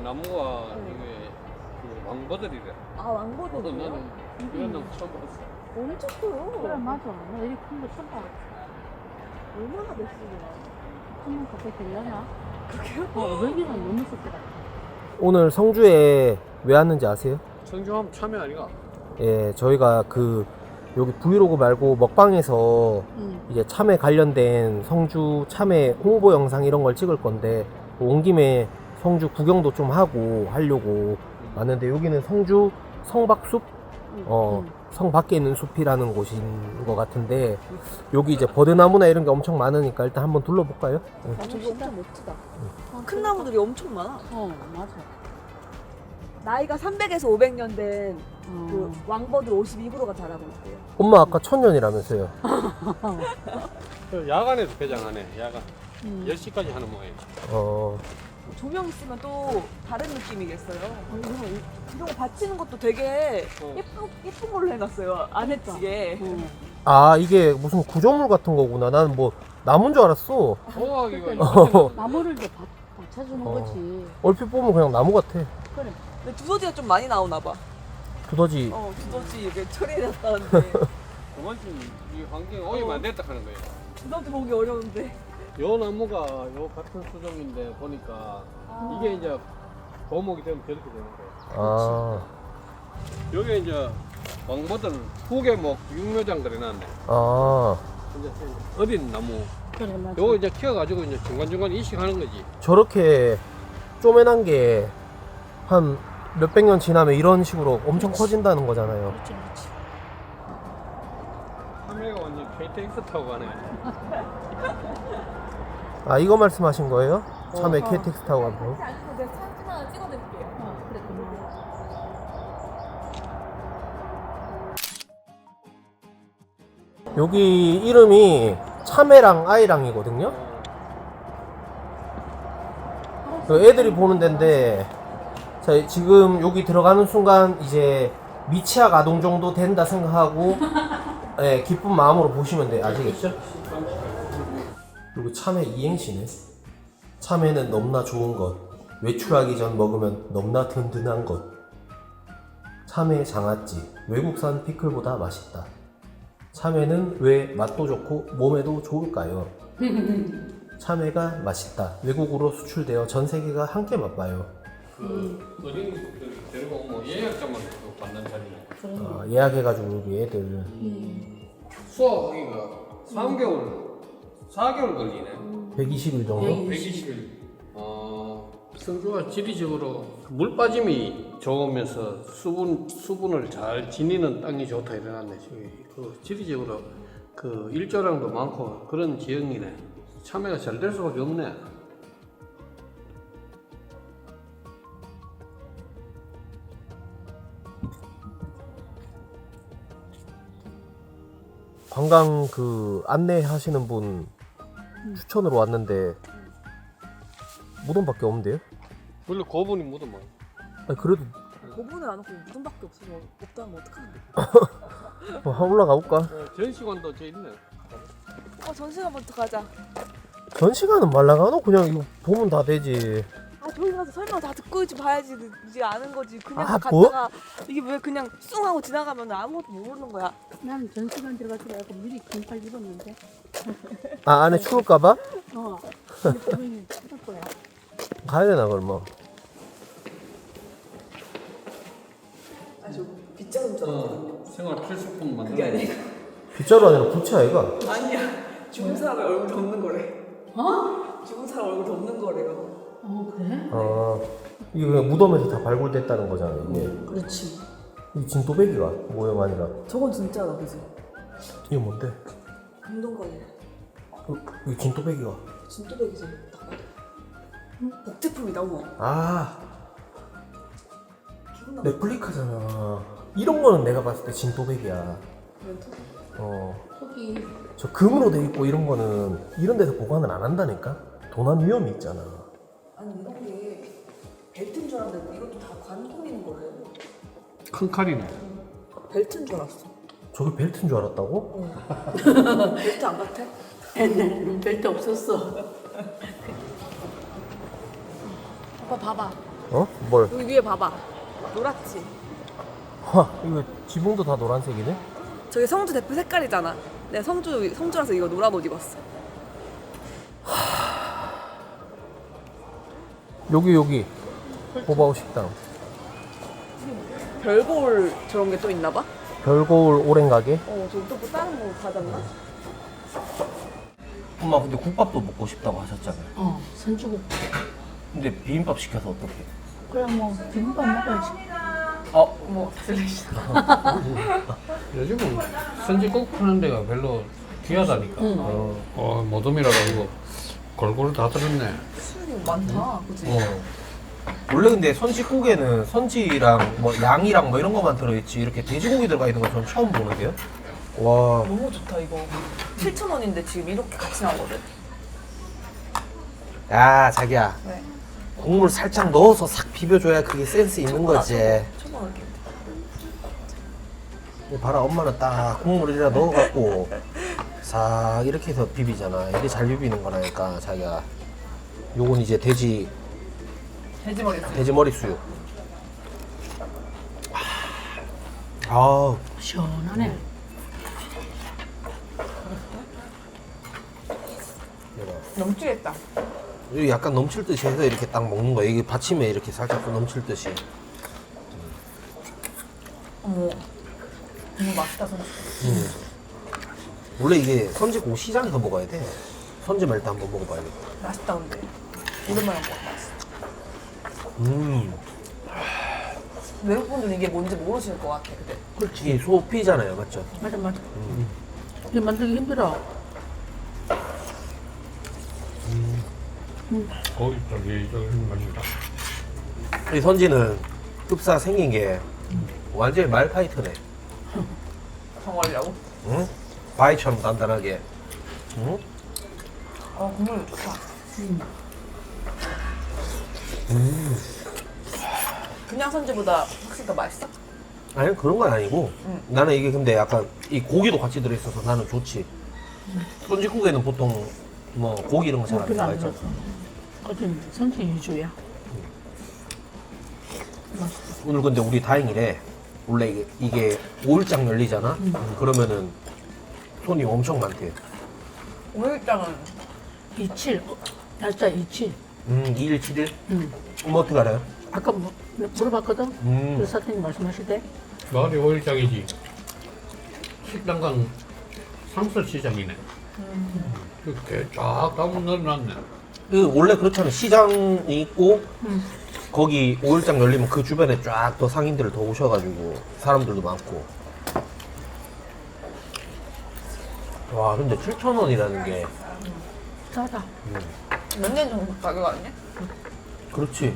나무가 이게 그 왕버들이래. 아, 왕버들이요? 나는 이런 나무 처음 봤어. 엄청 커요. 그래 맞아. 나 이렇게 큰 거 처음 봐. 얼마나 됐으려나? 한번 갑자기 되려나? 그게요? 500이나 넘었을 것 같아. 오늘 성주에 왜 왔는지 아세요? 성주하면 참여 아니가? 예, 저희가 그 여기 브이로그 말고 먹방에서 이제 참외 관련된 성주 참외 홍보 영상 이런 걸 찍을 건데 온 김에 성주 구경도 좀 하고 하려고 왔는데 여기는 성주 성박숲 성 밖에 있는 숲이라는 곳인 것 같은데 여기 이제 버드나무나 이런 게 엄청 많으니까 일단 한번 둘러볼까요? 아, 저기 엄청 멋지다. 큰 나무들이 엄청 많아. 맞아. 나이가 300에서 500년 된 그 왕버들 52%가 자라고 있대요. 엄마 아까 1000년이라면서요. 야간에도 개장하네. 야간 10시까지 하는 모양이지. 조명 있으면 또 다른 느낌이겠어요. 이런 거 받치는 것도 되게 예쁜 걸로 해놨어요. 안에찌게. 아 이게 무슨 구조물 같은 거구나. 나는 뭐 나무인 줄 알았어. 소화기가 나무를 이제 받쳐주는 거지. 얼핏 보면 그냥 나무 같아. 그래. 근데 두더지가 좀 많이 나오나 봐. 두더지. 두더지 이게 처리해놨다는데. 그만큼 이 환경이 오염 안 됐다 하는 거예요. 두더지 보기 어려운데. 요 나무가 요 같은 수종인데 보니까 이게 이제 도목이 되면 저렇게 되는 거예요. 아. 여기 이제 왕버들 후계목 육묘장들 해놨네. 아. 이제 어린 나무. 그래 맞아. 요거 이제 키워가지고 이제 중간중간 이식하는 거지. 저렇게 쪼매난 게 한 몇백 년 지나면 이런 식으로 엄청 커진다는 거잖아요. 그렇지 그렇지. 참외가 완전 KTX 타고 가네. 아 이거 말씀하신 거예요? 참외 어. KTX 타고 간 거? 내가 사진 하나 찍어드릴게요. 그래 고마워. 여기 이름이 참외랑 아이랑이거든요. 애들이 보는 데인데 자, 지금 여기 들어가는 순간 이제 미취학 아동 정도 된다 생각하고 예, 기쁜 마음으로 보시면 돼요. 아시겠죠? 그리고 참외 이행시네. 참외는 넘나 좋은 것, 외출하기 전 먹으면 넘나 든든한 것. 참외 장아찌, 외국산 피클보다 맛있다. 참외는 왜 맛도 좋고 몸에도 좋을까요? 참외가 맛있다. 외국으로 수출되어 전 세계가 함께 맛봐요. 어린 분들 데리고 오면 예약자만 받는 자리네. 예약해가지고 여기 애들 수확하기가 3개월, 4개월 걸리네. 120일 정도? 120일. 성주가 지리적으로 물 빠짐이 좋으면서 수분을 잘 지니는 땅이 좋다 이래놨네. 저기 그 지리적으로 그 일조량도 많고 그런 지형이네. 참외가 잘 될 수밖에 없네. 관광 그 안내하시는 분 추천으로 왔는데 무덤밖에 없는데요? 원래 고분이 묻으면 아니, 그래도 고분을 안 하고 무덤밖에 없어서 없다 하면 어떡하는데? 한번 올라가 볼까? 전시관도 저 있네. 전시관부터 가자. 전시관은 말라가노? 그냥 이거 보면 다 되지. 저기 가서 설명 다 듣고 있지 봐야지 이제 아는 거지. 그냥 갔다가 뭐? 이게 왜 그냥 숭 하고 지나가면 아무것도 모르는 거야. 나는 전시관 들어가서 약간 미리 긴팔 입었는데. 아 안에 추울까봐? 근데 분명히 찾을 거야. 가야 되나 그러면? 저 빗자루처럼. 생활 필수품 만드는 그게 아니고. 빗자루 아니라 부채 아이가? 아니야. 죽은 사람 얼굴 덮는 거래. 죽은 사람 얼굴 덮는 거래요. 그래? 아 이게 그냥 무덤에서 다 발굴됐다는 거잖아 이게. 그렇지. 이 진또배기가 모형 아니라. 저건 진짜다, 그지? 이게 뭔데? 금동관이래. 이 진또배기가. 진또배기지. 딱 봐도. 복제품이다, 어머. 아 기분 나빠. 레플리카잖아. 이런 거는 내가 봤을 때 진또배기야. 렌터? 거기 저 금으로 돼 있고 이런 거는 이런 데서 보관을 안 한다니까? 도난 위험이 있잖아. 아니, 이런 게 벨트인 줄 알았는데 이것도 다 관공인 거래요. 큰 칼이네. 벨트인 줄 알았어. 저게 벨트인 줄 알았다고? 벨트 안 같아? 옛날에는 벨트 없었어. 오빠 봐봐. 어? 뭘? 여기 위에 봐봐. 노랗지? 하, 이거 지붕도 다 노란색이네? 저게 성주 대표 색깔이잖아. 내가 성주라서 이거 노란 옷 입었어. 여기 호바우 식당. 별볼 저런 게 또 있나 봐? 별고울 오랜 가게? 저기 또 뭐 다른 거 가졌나? 엄마 근데 국밥도 먹고 싶다고 하셨잖아요. 선주국. 근데 비빔밥 시켜서 어떡해? 그래 뭐 비빔밥 먹어야지. 뭐 슬래시. 요즘은 선지국 파는 데가 별로 귀하다니까. 모둠이라고 이거 골고루 다 들었네. 술이 많다. 그치? 원래 근데 선지국에는 선지랑 뭐 양이랑 뭐 이런 것만 들어있지 이렇게 돼지고기 들어가 있는 건 전 처음 보는데요? 와. 너무 좋다 이거. 7,000원인데 지금 이렇게 같이 나오거든. 야 자기야 네. 국물 살짝 넣어서 싹 비벼줘야 그게 센스 있는 거지. 초보 느낌. 봐라 엄마는 딱 국물이라 넣어갖고 싹 이렇게 해서 비비잖아. 이게 잘 비비는 거라니까 자기야. 요건 이제 돼지 머리 수육. 아, 시원하네. 넘치겠다. 여기 약간 넘칠 듯이 해서 이렇게 딱 먹는 거야. 이게 받침에 이렇게 살짝 넘칠 듯이. 어머. 너무 맛있다 선지. 원래 이게 선지국 시장에서 먹어야 돼. 선지 말 때 한번 먹어봐야겠다. 맛있다 근데. 오랜만에 먹어봤어. 외국분들은 이게 뭔지 모르실 것 같아. 근데 그렇지. 이게 소피잖아요, 맞죠? 맞아. 이게 만들기 힘들어. 거기 저기 맛있다. 이 선지는 흡사 생긴 게 완전히 말파이트네. 정하려고? 응? 바위처럼 단단하게. 응? 국물 좋다. 그냥 선지보다 확실히 더 맛있어? 아니 그런 건 아니고 나는 이게 근데 약간 이 고기도 같이 들어있어서 나는 좋지. 선지국에는 보통 뭐 고기 이런 거 잘 안 별로 들어가 안 있잖아. 들었어. 어쨌든 선지 위주야. 오늘 근데 우리 다행이래. 원래 이게 5일장 열리잖아. 그러면은 손이 엄청 많대. 오일장은 27. 날짜 27. 2일 7일? 뭐 어떻게 알아요? 아까 물어봤거든. 그 사장님 말씀하실 때. 마을이 5일장이지. 식당간 상설시장이네. 이렇게 쫙 따문 넣어놨네. 그 원래 그렇잖아. 시장이 있고 거기 5일장 열리면 그 주변에 쫙 더 상인들을 더 오셔가지고 사람들도 많고. 와 근데 7,000원이라는 게 싸다. 몇 년 정도 가격 아니냐? 그렇지.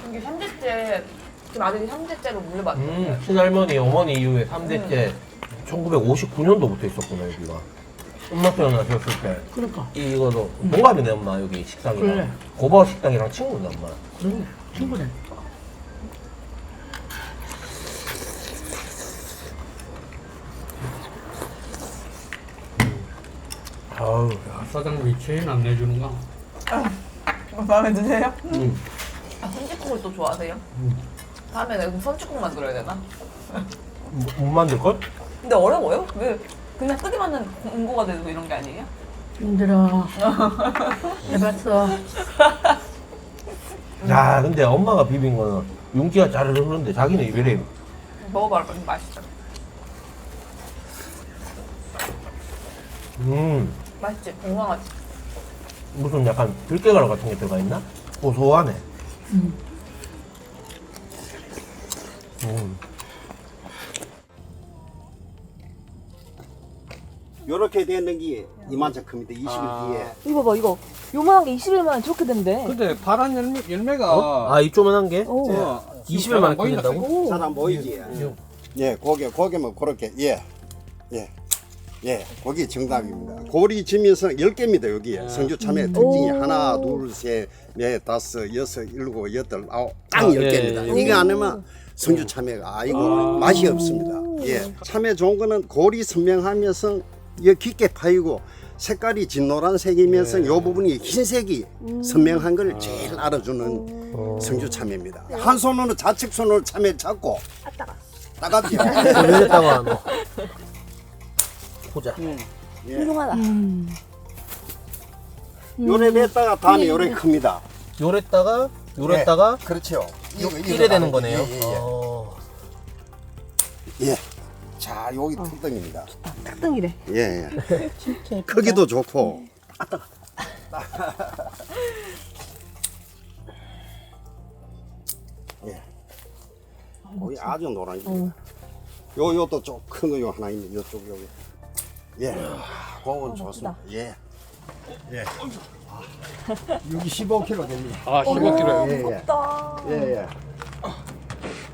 이게 3대째, 지금 아들이 3대째로 물려받았어요. 친할머니, 어머니 이후에 3대째 1959년도부터 있었구나 여기가. 엄마 태어나셨을 때 그러니까. 이거도 동갑이네 엄마 여기 식당이랑. 그래. 고바 식당이랑 친구네 엄마. 그래. 친구네. 아우. 사장님이 체인 안 내주는가? 마음에 드세요? 선지국을 또 좋아하세요? 다음에 내가 선지국 만들어야 되나? 못 만들걸? 근데 어려워요? 왜 그냥 끄기만 하면 공고가 되고 이런 게 아니에요? 힘들어. 해봤어. 야 근데 엄마가 비빈 거는 윤기가 잘 흐르는데 자기는 이래. 먹어봐라. 맛있어. 맛있지? 건강하지? 무슨 약간 들깨가루 같은 게 들어가 있나? 고소하네. 요렇게 되는 게 이만큼 큽니다. 20일 뒤에. 이거 봐봐 이거 요만한 게 20일 만에 저렇게 된대. 근데 파란 열매가 아 이 조만한 게? 오. 20일 만에 보인다. 끝낸다고? 잘 안 보이지? 예, 고기만 그렇게, 예. 예. 예, 거기 정답입니다. 고리 지면서 10개입니다. 여기에 성주 참외 특징이 하나, 둘, 셋, 넷, 다섯, 여섯, 일곱, 여덟, 아홉, 딱 10개입니다. 이거 안 하면 성주 참외가 이거 맛이 없습니다. 예, 참외 좋은 거는 고리 선명하면서 이 깊게 파이고 색깔이 진노란색이면서 이 부분이 흰색이 선명한 걸 제일 알아주는 성주 참외입니다. 한 손으로 좌측 손으로 참외 잡고 따갑죠. 여기다가 뭐 보자. 훌륭하다. 요래 냈다가 다음에 요래 큽니다. 요랬다가 요랬다가 그렇죠. 이래 되는 거네요. 예, 예, 예. 예. 자, 여기 특등입니다. 특등이래. 예, 예. 진짜 예쁘다. 크기도 좋고. 예. 거기 아주 노란입니다. 요것도 좀 큰 거 요 하나 있네. 요쪽 여기. 예. 그건 좋습니다. 예. 예. 여기 15kg 됩니다. 아 15kg. 예, 예. 무겁다. 예, 예.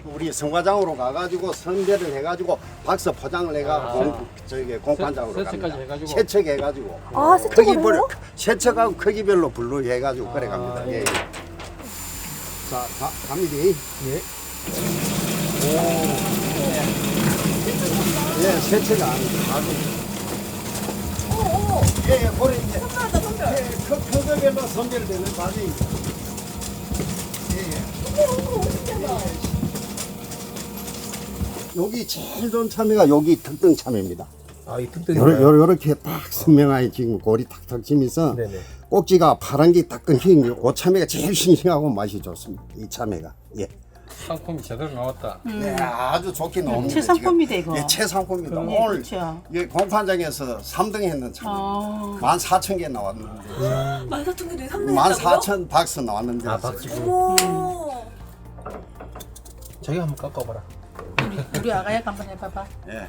우리 성과장으로 가가지고 선별을 해가지고 박스 포장을 해가 저기 공판장으로 세척까지 갑니다. 해가지고. 세척해가지고 아, 세척을 크기별 해요? 세척하고 크기별로 분류해가지고 그래 갑니다. 예, 예. 자, 갑니다. 예. 예, 세척이 아니고 아주. 예, 예, 고래 이제. 선별하다, 선별. 예, 크기별로 선별되는 과정입니다. 여기 제일 좋은 참외가 여기 특등 참외입니다. 아, 이 특등이 요렇게 딱 선명하게 지금 골이 탁탁 지면서 네네. 꼭지가 파란 게 딱 끊긴 그 참외가 제일 싱싱하고 맛이 좋습니다. 이 참외가. 예. 상품이 제대로 나왔다. 예, 아주 좋게 나옵니다. 최상품이다, 지금. 이거. 예, 최상품입니다. 오늘 그렇죠. 예, 공판장에서 3등 했는 참외. 14,000개 나왔는데. 14,000개들이 3등 했다고요? 14,000 박스 나왔는데. 아, 박지구. 어머. 자기 한번 깎아봐라. 우리 아가야 한번 해봐봐. 예.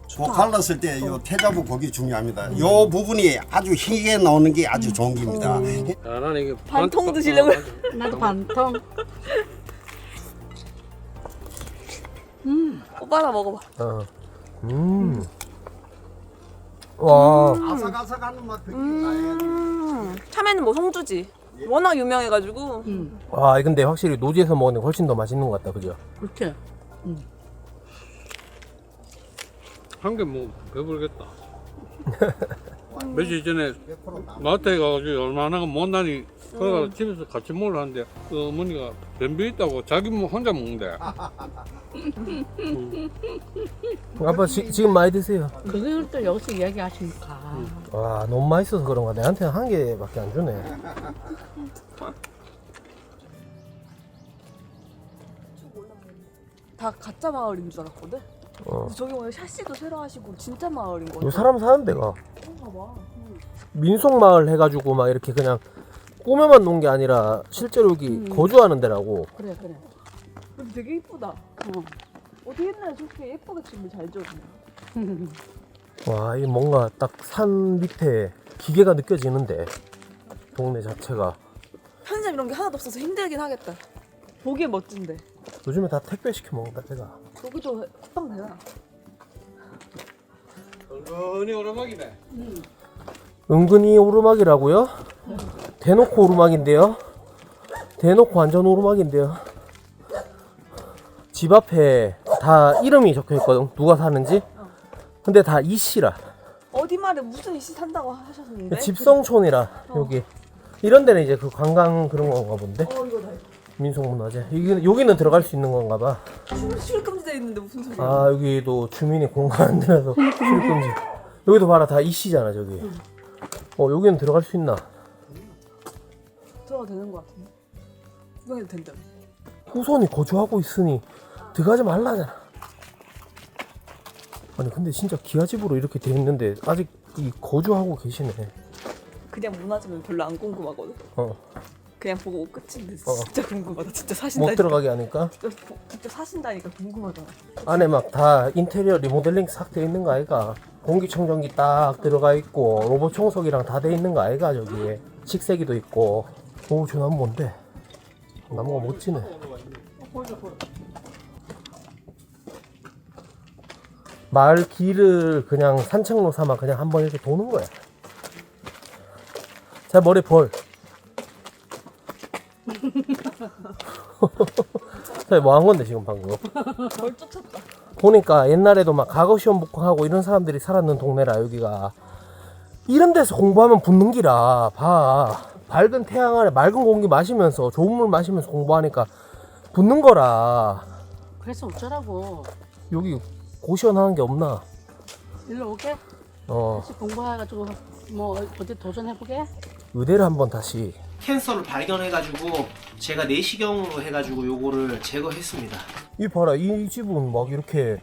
저 갈랐을 때 요 태자부 고기 중요합니다. 요 부분이 아주 희게 나오는 게 아주 좋은 겁니다. 야, 나는 이게 반통 드시려고요? 나도 반통. 오빠 하나 먹어봐. 어. 와. 아삭아삭하는 맛 느낌 나요. 참외는 뭐 성주지. 워낙 유명해가지고. 와, 근데 확실히 노지에서 먹는 게 훨씬 더 맛있는 것 같다, 그죠? 그렇지. 한 개 뭐 배부르겠다. 며칠 전에 마트에 가가지고 얼마나 못나니 그래가 집에서 같이 먹으려 하는데 그 어머니가 변비 있다고 자기 뭐 혼자 먹는데. 아빠 지금 많이 드세요. 그걸 또 여기서 이야기하시니까. 와, 너무 맛있어서 그런가. 내한테는 한 개밖에 안 주네. 다 가짜 마을인 줄 알았거든? 어. 근데 저기 오늘 샤시도 새로 하시고 진짜 마을인 거야. 요 사람 사는 데가 그런가 봐. 민속마을 해가지고 막 이렇게 그냥 꾸며만 놓은 게 아니라 실제로 여기 거주하는 데라고. 그래, 그래. 근데 되게 이쁘다. 어떻게 옛날에 저렇게 예쁘게 집을 잘 지었냐. 와, 이 뭔가 딱 산 밑에 기계가 느껴지는데 동네 자체가. 편의점 이런 게 하나도 없어서 힘들긴 하겠다. 보기에 멋진데. 요즘에 다 택배 시켜 먹는다 제가. 여기도 쿠팡 되나? 은근히 오르막이네. 은근히 오르막이라고요? 대놓고 오르막인데요. 대놓고 완전 오르막인데요. 집 앞에 다 이름이 적혀 있거든. 누가 사는지. 근데 다 이씨라. 어디 말에 무슨 이씨 산다고 하셨는데? 집성촌이라 여기. 이런 데는 이제 그 관광 그런 건가 본데. 이거 다 민속문화재. 여기는 들어갈 수 있는 건가 봐. 출금지돼 있는데 무슨 소리야? 아, 여기도 주민이 공간한 데라서 출입금지. 여기도 봐라, 다 이씨잖아 저기. 여기는 들어갈 수 있나? 들어가도 되는 거 같은데? 구경해도 된다. 후손이 거주하고 있으니 들어가지 말라잖아. 아니 근데 진짜 기아집으로 이렇게 돼 있는데 아직 이 거주하고 계시네. 그냥 문화재면 별로 안 궁금하거든. 어. 그냥 보고 끝인데 어. 진짜 궁금하다. 진짜 못 사신다니까. 들어가게 하니까 진짜 사신다니까 궁금하잖아. 안에 막 다 인테리어 리모델링 싹 돼 있는 거 아이가? 공기청정기 딱 들어가 있고 로봇 청소기랑 다 돼 있는 거 아이가 저기에? 식세기도 있고. 오, 저건 뭔데? 나무가 멋지네. 마을 길을 그냥 산책로 삼아 그냥 한번 이렇게 도는 거야. 자, 머리 벌. 자, 뭐 한 건데 지금 방금? 벌 쫓았다. 보니까 옛날에도 막 과거 시험 복학하고 이런 사람들이 살았는 동네라 여기가. 이런 데서 공부하면 붙는 기라. 봐. 밝은 태양 아래 맑은 공기 마시면서 좋은 물 마시면서 공부하니까 붙는 거라. 그래서 어쩌라고. 여기 고시원하는 게 없나? 일로 오게? 어. 다시 공부해가지고 뭐 어디 도전해보게? 의대를 한번 다시. 캔서를 발견해가지고 제가 내시경으로 해가지고 요거를 제거했습니다. 이 봐라, 이 집은 막 이렇게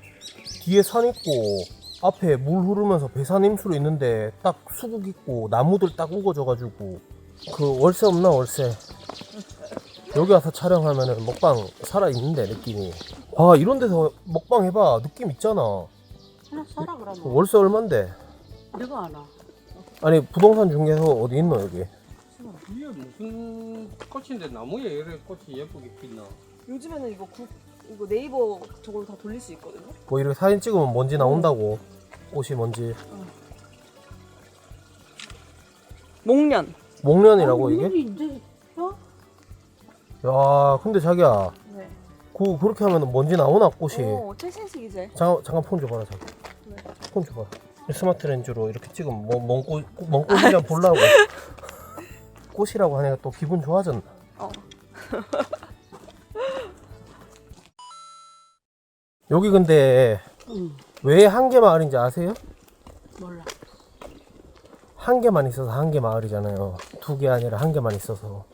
뒤에 산 있고 앞에 물 흐르면서 배산 임수로 있는데 딱 수국 있고 나무들 딱 우거져가지고. 그 월세 없나 월세? 여기 와서 촬영하면은 먹방 살아있는데 느낌이. 아, 이런 데서 먹방 해봐 느낌 있잖아. 하나 사라 그러면. 월세 얼만데? 내가 안 와. 아니 부동산 중개소 어디 있노 여기? 이게 무슨 꽃인데 나무에 이렇게 꽃이 예쁘게 피나? 요즘에는 이거 네이버 저걸로 다 돌릴 수 있거든요. 뭐 이렇게 사진 찍으면 먼지 나온다고. 옷이 먼지. 목련. 목련이라고 이게? 이제 어? 야, 근데 자기야, 네. 그렇게 하면 먼지 나오나 꽃이? 오, 최신식 이제. 잠깐 폰 줘봐라 자기. 폰 줘봐. 스마트 렌즈로 이렇게 찍으면 먼 꽃이랑 보려고. 꽃이라고 하니까 또 기분 좋아졌나? 어. 여기 근데 응. 왜 한계 마을인지 아세요? 몰라. 한 개만 있어서 한계 마을이잖아요. 두 개 아니라 한 개만 있어서.